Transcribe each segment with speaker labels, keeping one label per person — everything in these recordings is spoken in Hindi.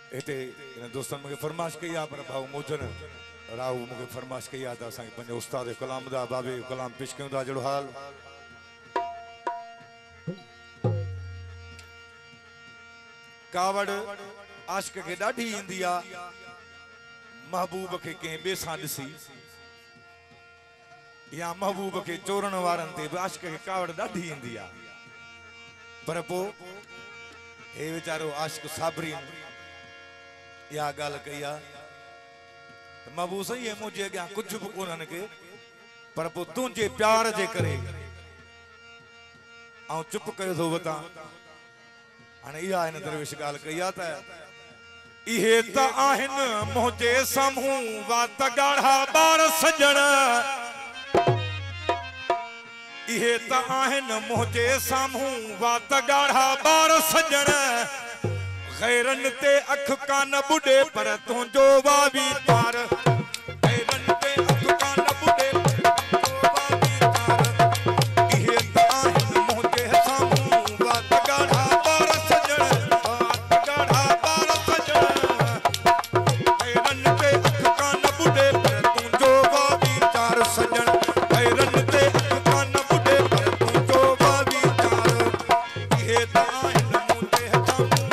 Speaker 1: इतने इन दोस्तन मुझे फरमाइश कई आहे पर भाऊ मोजन राव मुझे फरमाइश कई आहे त असांखे पंहिंजे उस्ताद कलाम दा बाबे कलाम पेश कयूं था जहिड़ो हाल कावड़ आशिक खे ॾाढी ईंदी आहे महबूब खे कंहिं ॿिए सां ॾिसी या महबूब के चोरण वारन ते आशिक के कावड़ ॾाढी ईंदी आहे पर पोइ हे वीचारो आशिक साबरीन या गाल कई आहे महबूब सही है मुझे अॻियां कुछ भी कोन्हनि के पर पोइ तुंहिंजे प्यार जे करे ऐं चुप कयो थो वता हाणे इहा हिन दरवेश गाल कई आहे त इहे त आहिनि मुंहिंजे साम्हूं वात ॻाढ़ा ॿार सजण इहे त आहिनि मुंहिंजे साम्हूं वात ॻाढ़ा ॿार सजण गैरनि ते अख कान ॿुॾे पर तुंहिंजो वावी तार गैरनि ते अख कान ॿुॾे इहे त आहिनि मुंहिंजे साम्हूं वात ॻाढ़ा ॿार सजण वात ॻाढ़ा ॿार सजण गैरनि ते अख कान ॿुॾे पर तुंहिंजो वावी तार सजण गैरनि ते अख कान ॿुॾे पर तुंहिंजो वावी तार इहे त आहिनि मुंहिंजे साम्हूं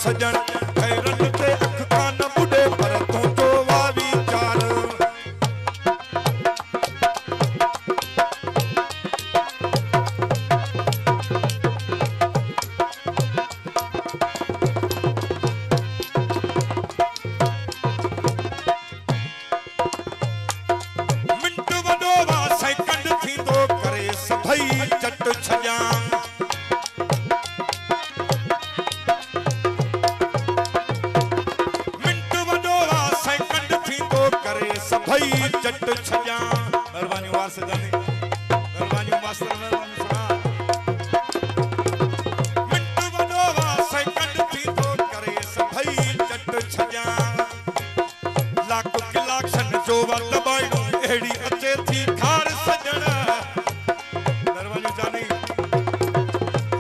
Speaker 1: सजन गैरन ते अख कान ॿुॾे पर तुंहिंजो वावी चार मिंट वॾो वा सेकंड थींदो करे सभई चट छॼां सभई चट छॼां महिरबानी वार सजानी महिरबानी मास्टर महिरबानी सुना मिंट वॾो वा सेकंड थींदो करे सभई चट छॼां लाख किलाक्सन जो वत बाइणो अहिड़ी अचे थी खार सजण महिरबानी जानी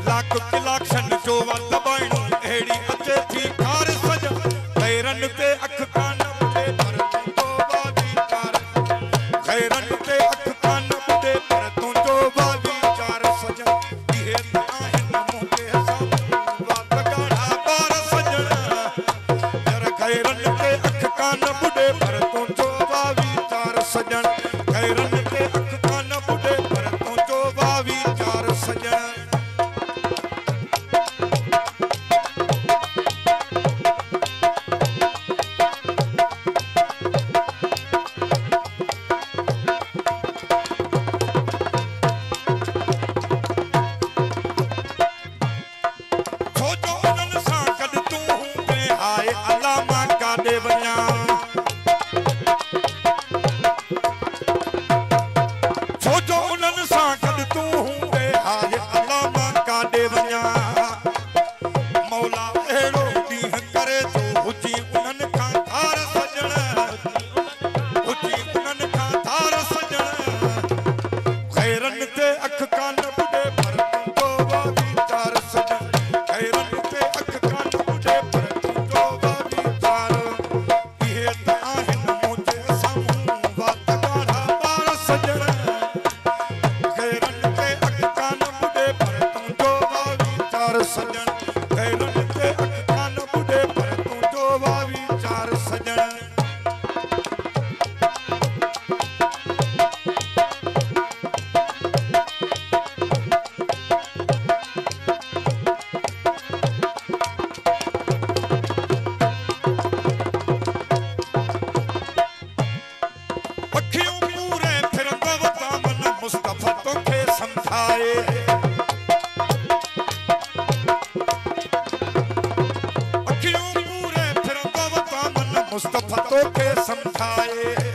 Speaker 1: लाख किलाक्सन जो वत बाइणो अहिड़ी अचे थी खार सजण गैरन ते अख कान ॿुॾे पर गैरन ते अख कान ॿुॾे पर तुंहिंजो वावी चार सजण इहे त आहिनि मुंहिंजे साम्हूं वात ॻाढ़ा ॿार सजण जर गैरन ते अख कान ॿुॾे पर तुंहिंजो वावी चार सजण गैरन ते अख कान ॿुॾे पर तुंहिंजो वावी चार सजण मुस्तफा तोखे समझाए